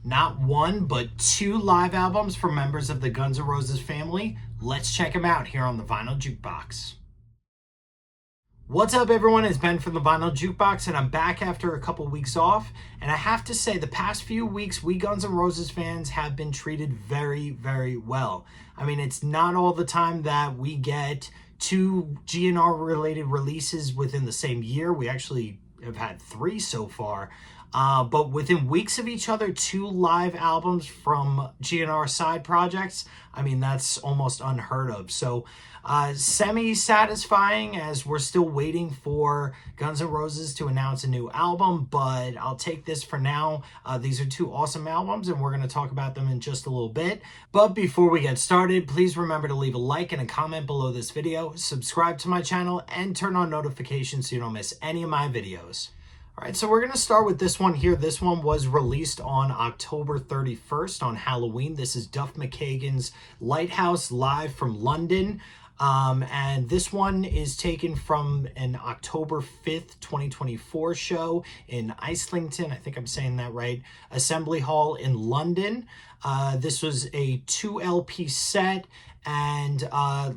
Not one, but two live albums from members of the Guns N' Roses family. Let's check them out here on the Vinyl Jukebox. What's up, everyone? It's Ben from the Vinyl Jukebox, and I'm back after a couple weeks off. And I have to say, the past few weeks, we Guns N' Roses fans have been treated very, very well. I mean, it's not all the time that we get two GNR-related releases within the same year. We actually have had three so far. But within weeks of each other, two live albums from GNR side projects. I mean, that's almost unheard of. So semi-satisfying, as we're still waiting for Guns N' Roses to announce a new album, but I'll take this for now. These are two awesome albums, and we're going to talk about them in just a little bit. But before we get started, please remember to leave a like and a comment below this video, subscribe to my channel, and turn on notifications so you don't miss any of my videos. All right, so we're going to start with this one here. This one was released on October 31st on Halloween. This is Duff McKagan's Lighthouse live from London. And this one is taken from an October 5th, 2024 show in Islington. I think I'm saying that right. Assembly Hall in London. This was a 2 LP set. And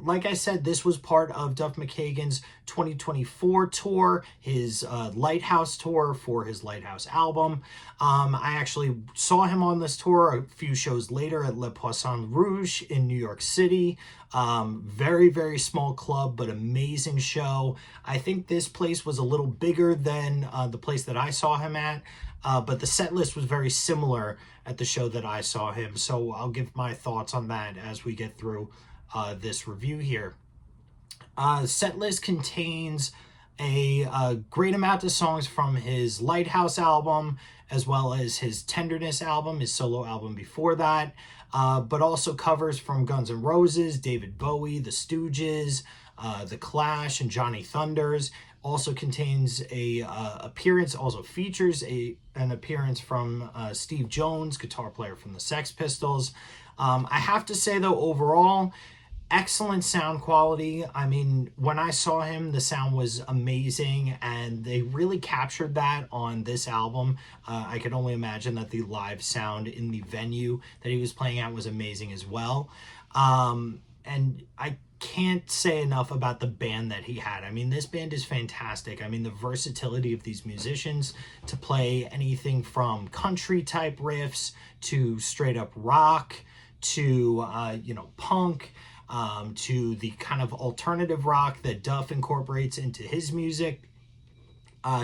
like I said, this was part of Duff McKagan's 2024 tour, his Lighthouse tour for his Lighthouse album. I actually saw him on this tour a few shows later at Le Poisson Rouge in New York City. Very, very small club, but amazing show. I think this place was a little bigger than the place that I saw him at. But the set list was very similar at the show that I saw him. So I'll give my thoughts on that as we get through this review here. Set list contains a great amount of songs from his Lighthouse album, as well as his Tenderness album, his solo album before that, but also covers from Guns N' Roses, David Bowie, The Stooges, The Clash, and Johnny Thunders. Also contains a appearance, also features an appearance from Steve Jones, guitar player from the Sex Pistols. I have to say, though, overall, excellent sound quality. I mean, when I saw him, the sound was amazing, and they really captured that on this album. I could only imagine that the live sound in the venue that he was playing at was amazing as well. And I can't say enough about the band that he had. I mean, this band is fantastic. I mean, the versatility of these musicians to play anything from country type riffs to straight up rock to, punk, to the kind of alternative rock that Duff incorporates into his music.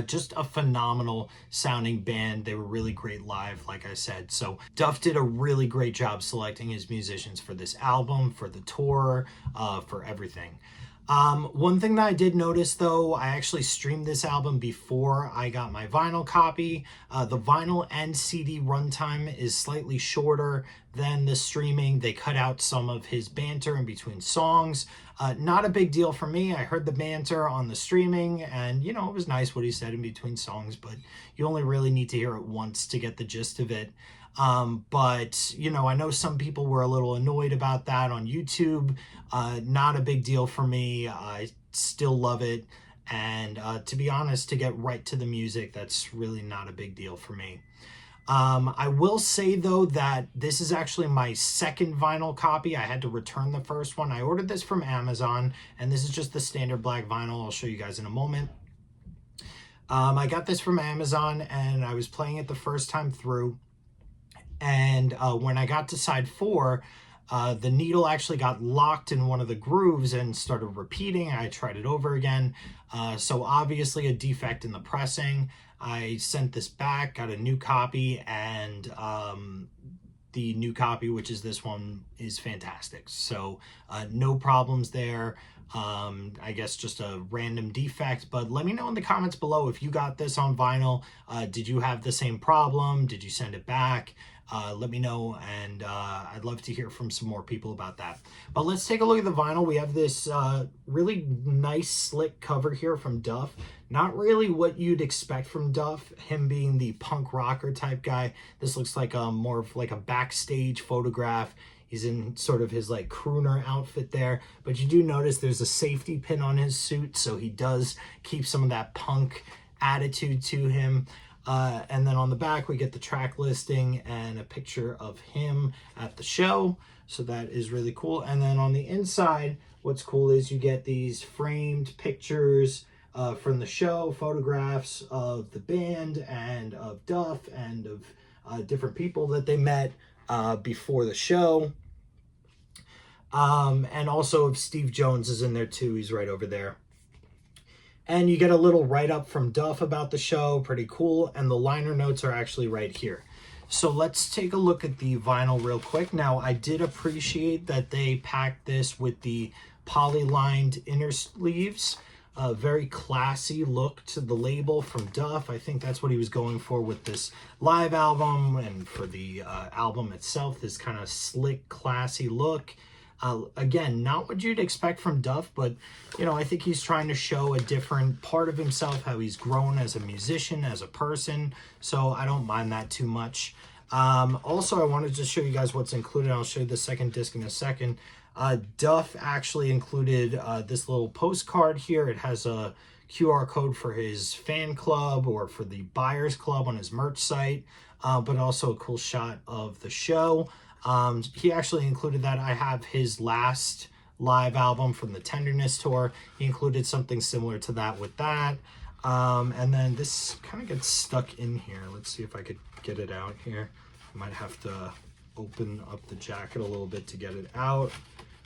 Just a phenomenal sounding band. They were really great live, like I said. So Duff did a really great job selecting his musicians for this album, for the tour, for everything. One thing that I did notice, though, I actually streamed this album before I got my vinyl copy. The vinyl and CD runtime is slightly shorter than the streaming. They cut out some of his banter in between songs. Not a big deal for me. I heard the banter on the streaming, and, it was nice what he said in between songs, but you only really need to hear it once to get the gist of it. But, I know some people were a little annoyed about that on YouTube. Not a big deal for me. I still love it. And to be honest, to get right to the music, that's really not a big deal for me. I will say, though, that this is actually my second vinyl copy. I had to return the first one. I ordered this from Amazon, and this is just the standard black vinyl. I'll show you guys in a moment. I got this from Amazon, and I was playing it the first time through. And when I got to side 4, the needle actually got locked in one of the grooves and started repeating. I tried it over again. So obviously a defect in the pressing. I sent this back, got a new copy, and the new copy, which is this one, is fantastic. So no problems there. I guess just a random defect, but let me know in the comments below if you got this on vinyl. Did you have the same problem? Did you send it back? Let me know, and I'd love to hear from some more people about that. But let's take a look at the vinyl. We have this really nice slick cover here from Duff. Not really what you'd expect from Duff, him being the punk rocker type guy. This looks like more of like a backstage photograph. He's in sort of his like crooner outfit there, but you do notice there's a safety pin on his suit, so he does keep some of that punk attitude to him. And then on the back, we get the track listing and a picture of him at the show. So that is really cool. And then on the inside, what's cool is you get these framed pictures from the show, photographs of the band and of Duff and of different people that they met before the show. And also if Steve Jones is in there too, he's right over there. And you get a little write-up from Duff about the show, pretty cool, and the liner notes are actually right here. So let's take a look at the vinyl real quick. Now, I did appreciate that they packed this with the poly-lined inner sleeves. A very classy look to the label from Duff. I think that's what he was going for with this live album, and for the album itself, this kind of slick, classy look. Again, not what you'd expect from Duff, but, you know, I think he's trying to show a different part of himself, how he's grown as a musician, as a person, so I don't mind that too much. Also, I wanted to show you guys what's included. I'll show you the second disc in a second. Duff actually included this little postcard here. It has a QR code for his fan club or for the buyers club on his merch site, but also a cool shot of the show. He actually included that. I have his last live album from the Tenderness tour. He included something similar to that with that. And then this kind of gets stuck in here. Let's see if I could get it out here. I might have to open up the jacket a little bit to get it out.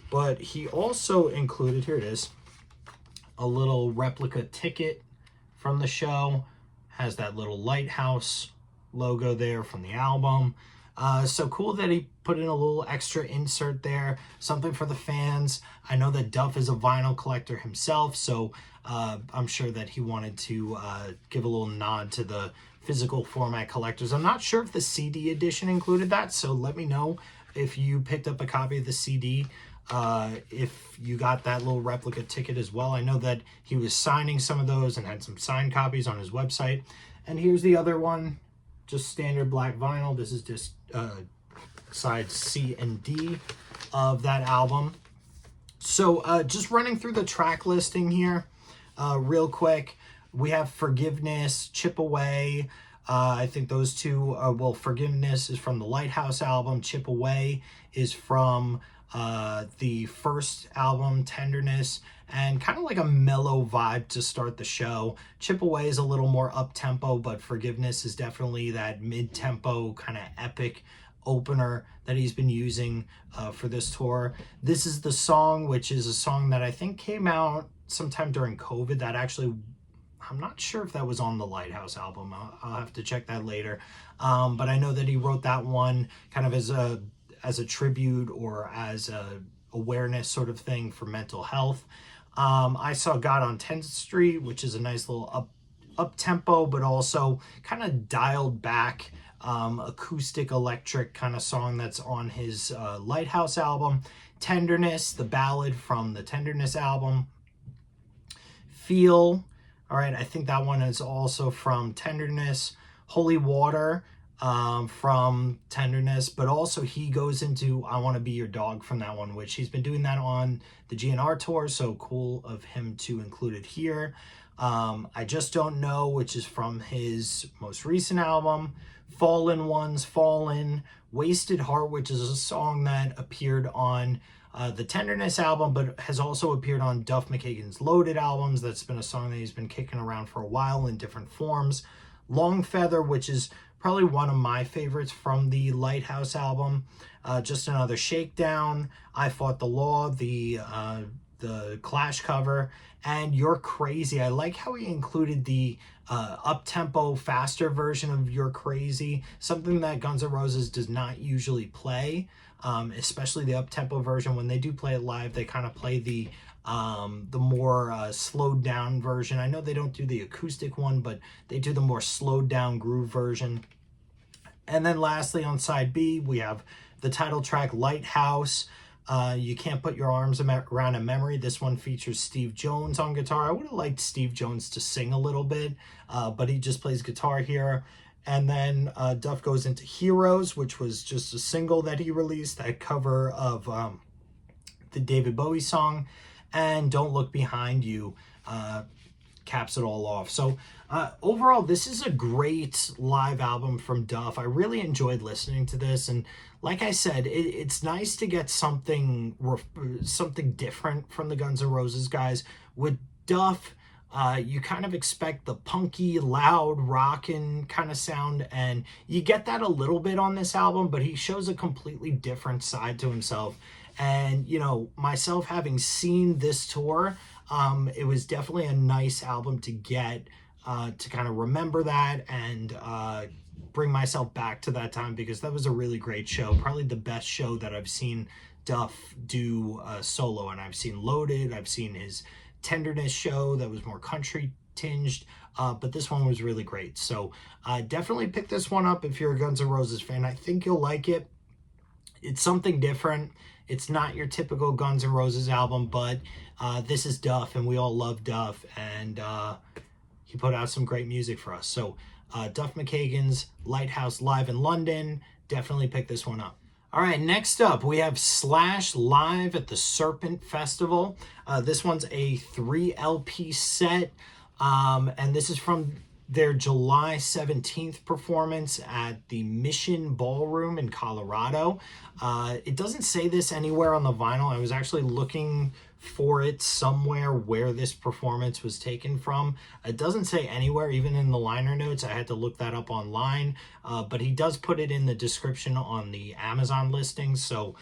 But he also included, here it is, a little replica ticket from the show. Has that little Lighthouse logo there from the album. So cool that he put in a little extra insert there, something for the fans. I know that Duff is a vinyl collector himself, so I'm sure that he wanted to give a little nod to the physical format collectors. I'm not sure if the CD edition included that, so let me know if you picked up a copy of the CD, if you got that little replica ticket as well. I know that he was signing some of those and had some signed copies on his website. And here's the other one. Just standard black vinyl. This is just sides C and D of that album. So just running through the track listing here real quick. We have Forgiveness, Chip Away. I think those two, well, Forgiveness is from the Lighthouse album. Chip Away is from the first album, Tenderness, and kind of like a mellow vibe to start the show. Chip Away is a little more up-tempo, but Forgiveness is definitely that mid-tempo kind of epic opener that he's been using for this tour. This is the song, which is a song that I think came out sometime during COVID. That actually, I'm not sure if that was on the Lighthouse album. I'll have to check that later. But I know that he wrote that one kind of as a tribute or as a awareness sort of thing for mental health. I saw God on 10th Street, which is a nice little up tempo, but also kind of dialed back acoustic electric kind of song that's on his Lighthouse album. Tenderness, the ballad from the Tenderness album. Feel, all right, I think that one is also from Tenderness. Holy Water, from Tenderness, but also he goes into I Want to Be Your Dog from that one, which he's been doing that on the GNR tour, so cool of him to include it here. I Just Don't Know, which is from his most recent album. Fallen Ones, Fallen. Wasted Heart, which is a song that appeared on the Tenderness album, but has also appeared on Duff McKagan's Loaded albums. That's been a song that he's been kicking around for a while in different forms. Long Feather, which is probably one of my favorites from the Lighthouse album. Just Another Shakedown. I Fought the Law, the Clash cover. And You're Crazy. I like how he included the up-tempo, faster version of You're Crazy, something that Guns N' Roses does not usually play, especially the up-tempo version. When they do play it live, they kind of play the more slowed down version. I know they don't do the acoustic one, but they do the more slowed down groove version. And then lastly, on side B, we have the title track, Lighthouse. You Can't Put Your Arms Around a Memory. This one features Steve Jones on guitar. I would have liked Steve Jones to sing a little bit, but he just plays guitar here. And then Duff goes into Heroes, which was just a single that he released, that cover of the David Bowie song. And Don't Look Behind You caps it all off. So overall, this is a great live album from Duff. I really enjoyed listening to this, and like I said, it's nice to get something different from the Guns N' Roses guys. With Duff, you kind of expect the punky, loud, rockin' kind of sound, and you get that a little bit on this album, but he shows a completely different side to himself. And, you know, myself having seen this tour, it was definitely a nice album to get, to kind of remember that and bring myself back to that time, because that was a really great show. Probably the best show that I've seen Duff do solo. And I've seen Loaded, I've seen his Tenderness show that was more country tinged, but this one was really great. So definitely pick this one up if you're a Guns N' Roses fan. I think you'll like it. It's something different. It's not your typical Guns N' Roses album, but this is Duff, and we all love Duff, and he put out some great music for us. So Duff McKagan's Lighthouse live in London, definitely pick this one up. All right, next up, we have S.E.R.P.E.N.T live at the S.E.R.P.E.N.T Festival. This one's a 3 LP set, and this is from their July 17th performance at the Mission Ballroom in Colorado. It doesn't say this anywhere on the vinyl. I was actually looking for it somewhere where this performance was taken from. It doesn't say anywhere, even in the liner notes. I had to look that up online, but he does put it in the description on the Amazon listings. So,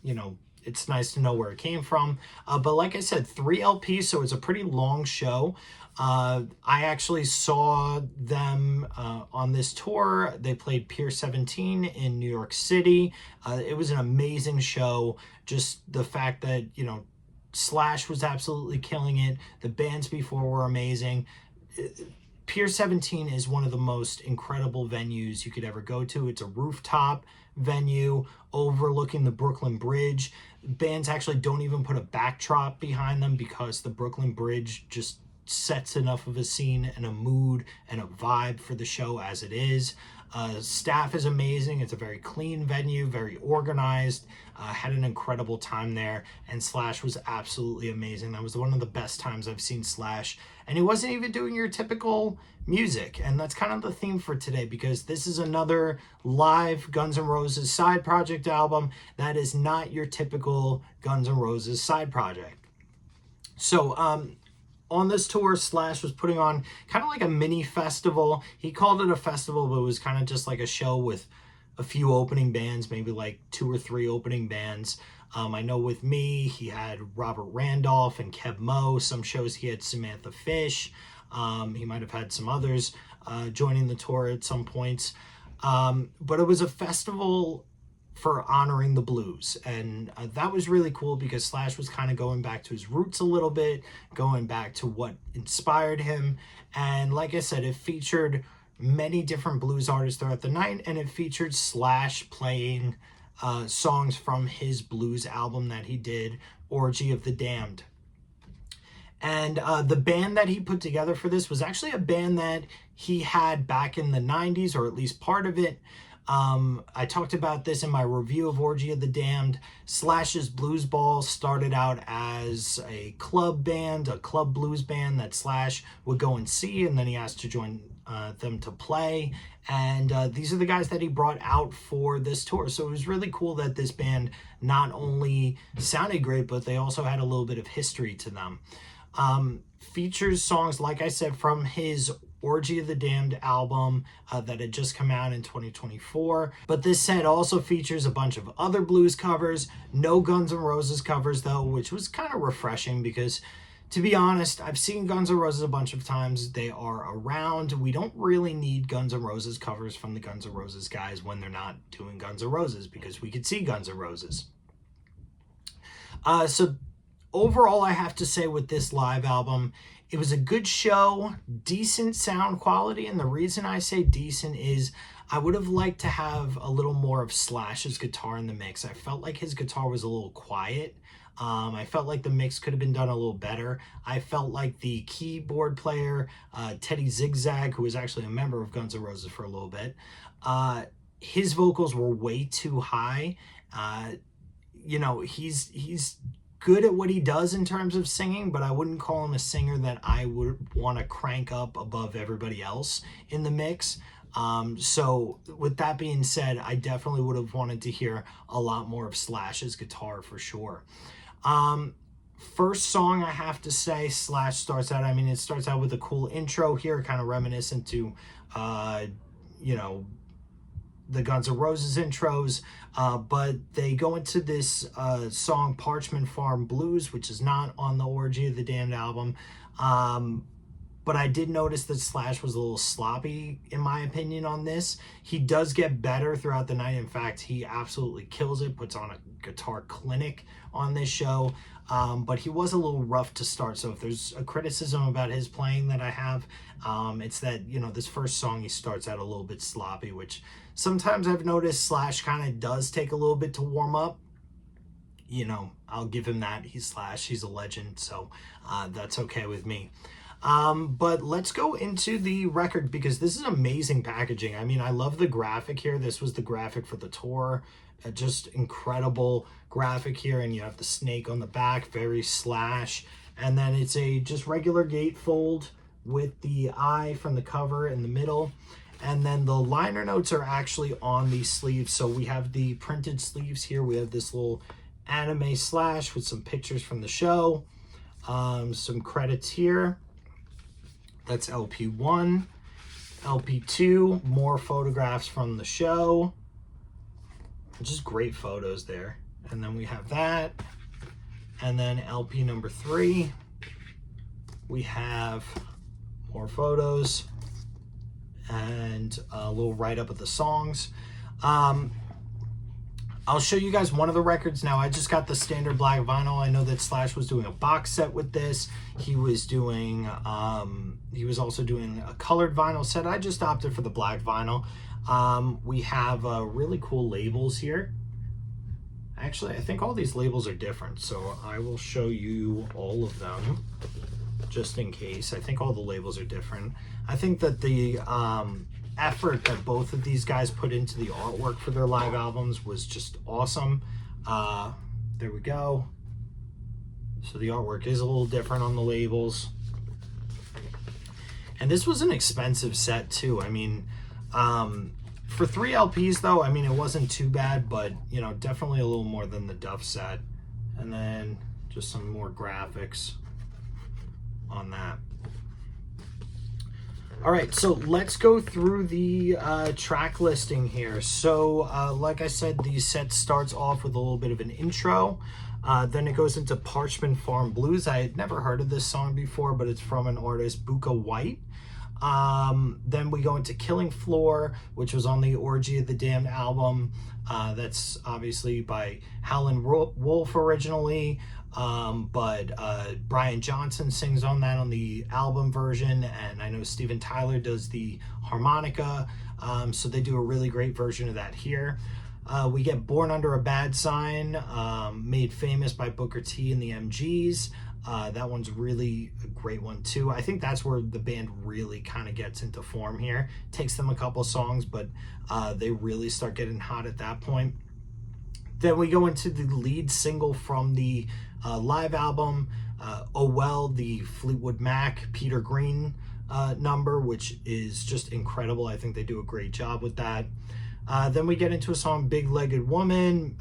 you know, it's nice to know where it came from. But like I said, 3 LPs, so it's a pretty long show. I actually saw them on this tour. They played Pier 17 in New York City. It was an amazing show. Just the fact that, you know, Slash was absolutely killing it. The bands before were amazing. Pier 17 is one of the most incredible venues you could ever go to. It's a rooftop venue overlooking the Brooklyn Bridge. Bands actually don't even put a backdrop behind them because the Brooklyn Bridge just sets enough of a scene and a mood and a vibe for the show as it is. Staff is amazing. It's a very clean venue, very organized. Had an incredible time there, and Slash was absolutely amazing. That was one of the best times I've seen Slash, and he wasn't even doing your typical music, and that's kind of the theme for today, because this is another live Guns N' Roses side project album that is not your typical Guns N' Roses side project. So on this tour, Slash was putting on kind of like a mini festival. He called it a festival, but it was kind of just like a show with a few opening bands, maybe like 2 or 3 opening bands. I know with me, he had Robert Randolph and Kev Moe. Some shows he had Samantha Fish. He might have had some others joining the tour at some points. But it was a festival for honoring the blues, and that was really cool, because Slash was kind of going back to his roots a little bit, going back to what inspired him. And like I said, it featured many different blues artists throughout the night, and it featured Slash playing songs from his blues album that he did, Orgy of the Damned. And the band that he put together for this was actually a band that he had back in the 90s, or at least part of it. I talked about this in my review of Orgy of the Damned. Slash's Blues Ball started out as a club band, a club blues band that Slash would go and see, and then he asked to join them to play. And these are the guys that he brought out for this tour. So it was really cool that this band not only sounded great, but they also had a little bit of history to them. Features songs, like I said, from his Orgy of the Damned album that had just come out in 2024. But this set also features a bunch of other blues covers. No Guns N' Roses covers, though, which was kind of refreshing, because, to be honest, I've seen Guns N' Roses a bunch of times. They are around. We don't really need Guns N' Roses covers from the Guns N' Roses guys when they're not doing Guns N' Roses, because we could see Guns N' Roses. So overall, I have to say with this live album, it was a good show, decent sound quality, and the reason I say decent is I would have liked to have a little more of Slash's guitar in the mix. I felt like his guitar was a little quiet. I felt like the mix could have been done a little better. I felt like the keyboard player, Teddy Zigzag, who was actually a member of Guns N' Roses for a little bit, his vocals were way too high. You know, he's good at what he does in terms of singing, but I wouldn't call him a singer that I would want to crank up above everybody else in the mix. So with that being said, I definitely would have wanted to hear a lot more of Slash's guitar for sure. First song, I have to say, Slash starts out, I mean, it starts out with a cool intro here, kind of reminiscent to, you know, the Guns N' Roses intros, but they go into this song Parchment Farm Blues, which is not on the Orgy of the Damned album. But I did notice that Slash was a little sloppy, in my opinion, on this. He does get better throughout the night. In fact, he absolutely kills it, puts on a guitar clinic on this show. But he was a little rough to start. So if there's a criticism about his playing that I have, it's that, you know, this first song, he starts out a little bit sloppy, which sometimes I've noticed Slash kind of does take a little bit to warm up. You know, I'll give him that. He's Slash. He's a legend. So that's okay with me. But let's go into the record, because this is amazing packaging. I mean, I love the graphic here. This was the graphic for the tour. Just incredible graphic here. And you have the snake on the back, very Slash. And then it's a just regular gatefold with the eye from the cover in the middle. And then the liner notes are actually on these sleeves. So we have the printed sleeves here. We have this little anime Slash with some pictures from the show. Some credits here. That's LP1. LP2, more photographs from the show. Just great photos there. And then we have that. And then LP number 3, we have more photos and a little write-up of the songs. I'll show you guys one of the records now. I just got the standard black vinyl. I know that Slash was doing a box set with this. He was doing, he was also doing a colored vinyl set. I just opted for the black vinyl. We have really cool labels here. Actually, I think all these labels are different, so I will show you all of them just in case. I think all the labels are different. I think that the effort that both of these guys put into the artwork for their live albums was just awesome. There we go. So the artwork is a little different on the labels. And this was an expensive set too. I mean, for 3 LPs though, I mean, it wasn't too bad, but you know, definitely a little more than the Duff set. And then just some more graphics on that. All right, so let's go through the track listing here. So like I said, the set starts off with a little bit of an intro. Then it goes into Parchment Farm Blues. I had never heard of this song before, but it's from an artist, Buka White. Then we go into Killing Floor, which was on the Orgy of the Damned album. That's obviously by Howlin' Wolf originally. But Brian Johnson sings on that on the album version, and I know Steven Tyler does the harmonica, so they do a really great version of that here. We get Born Under a Bad Sign, made famous by Booker T and the MGs. That one's really a great one too. I think that's where the band really kind of gets into form here. Takes them a couple songs, but they really start getting hot at that point. Then we go into the lead single from the live album, Oh Well, the Fleetwood Mac, Peter Green number, which is just incredible. I think they do a great job with that. Then we get into a song, Big Legged Woman,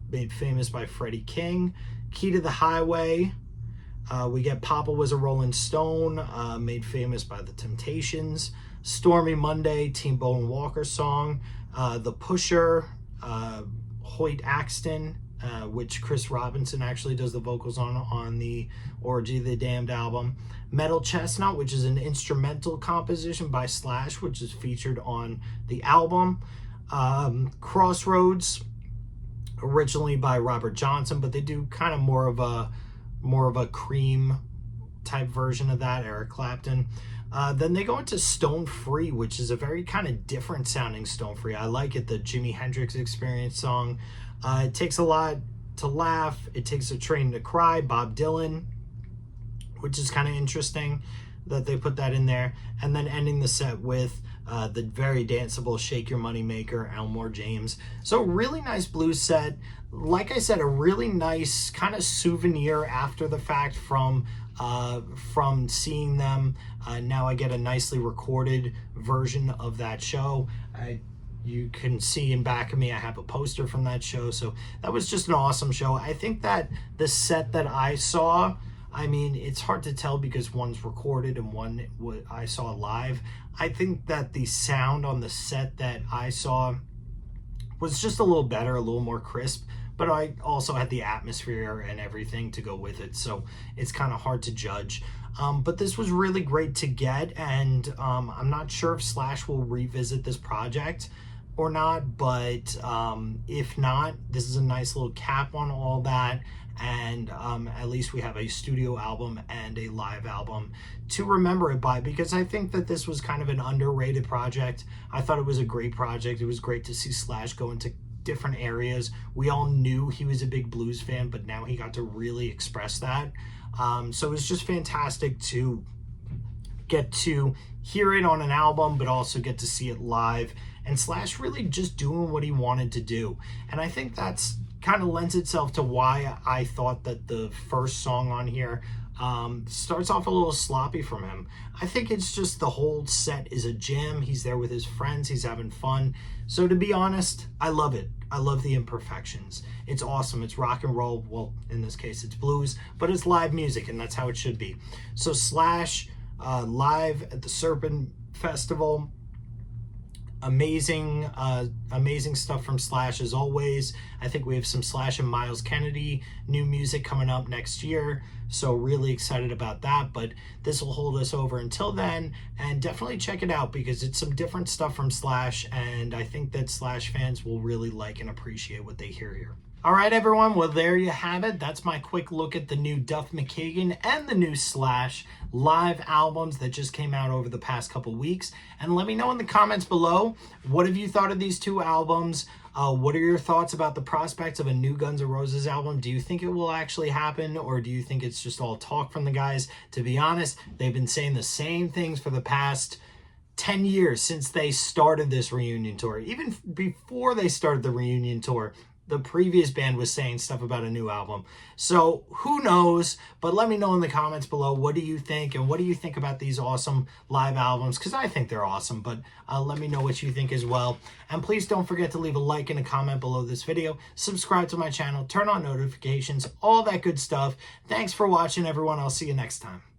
made famous by Freddie King. Key to the Highway. We get Papa Was a Rolling Stone, made famous by The Temptations. Stormy Monday, Team Bone Walker song. The Pusher, Hoyt Axton, which Chris Robinson actually does the vocals on the Orgy of the Damned album. Metal Chestnut, which is an instrumental composition by Slash, which is featured on the album. Crossroads, originally by Robert Johnson, but they do kind of more of a Cream type version of that, Eric Clapton. Then they go into Stone Free, which is a very kind of different sounding Stone Free. I like it, the Jimi Hendrix Experience song. It takes a lot to laugh. It takes a train to cry, Bob Dylan, which is kind of interesting that they put that in there. And then ending the set with the very danceable Shake Your Money Maker, Elmore James. So really nice blues set. Like I said, a really nice kind of souvenir after the fact from seeing them. Now I get a nicely recorded version of that show. You can see in back of me, I have a poster from that show. So that was just an awesome show. I think that the set that I saw, I mean, it's hard to tell because one's recorded and one I saw live. I think that the sound on the set that I saw was just a little better, a little more crisp, but I also had the atmosphere and everything to go with it. So it's kind of hard to judge. But this was really great to get. And I'm not sure if Slash will revisit this project or not, but if not, this is a nice little cap on all that. And at least we have a studio album and a live album to remember it by, because I think that this was kind of an underrated project. I thought it was a great project. It was great to see Slash go into different areas. We all knew he was a big blues fan, but now he got to really express that. So it was just fantastic to get to hear it on an album, but also get to see it live, and Slash really just doing what he wanted to do. And I think that's kind of lends itself to why I thought that the first song on here starts off a little sloppy from him. I think it's just the whole set is a jam. He's there with his friends. He's having fun. So to be honest, I love it. I love the imperfections. It's awesome. It's rock and roll. Well, in this case, it's blues, but it's live music, and that's how it should be. So Slash live at the S.E.R.P.E.N.T festival. Amazing stuff from Slash as always. I think we have some Slash and Miles Kennedy new music coming up next year, so really excited about that. But this will hold us over until then, and definitely check it out because it's some different stuff from Slash, and I think that Slash fans will really like and appreciate what they hear here. All right, everyone. Well, there you have it. That's my quick look at the new Duff McKagan and the new Slash live albums that just came out over the past couple weeks. And let me know in the comments below, what have you thought of these two albums? What are your thoughts about the prospects of a new Guns N' Roses album? Do you think it will actually happen, or do you think it's just all talk from the guys? To be honest, they've been saying the same things for the past 10 years since they started this reunion tour. Even before they started the reunion tour, the previous band was saying stuff about a new album. So who knows? But let me know in the comments below, what do you think? And what do you think about these awesome live albums? Because I think they're awesome, but let me know what you think as well. And please don't forget to leave a like and a comment below this video. Subscribe to my channel, turn on notifications, all that good stuff. Thanks for watching, everyone. I'll see you next time.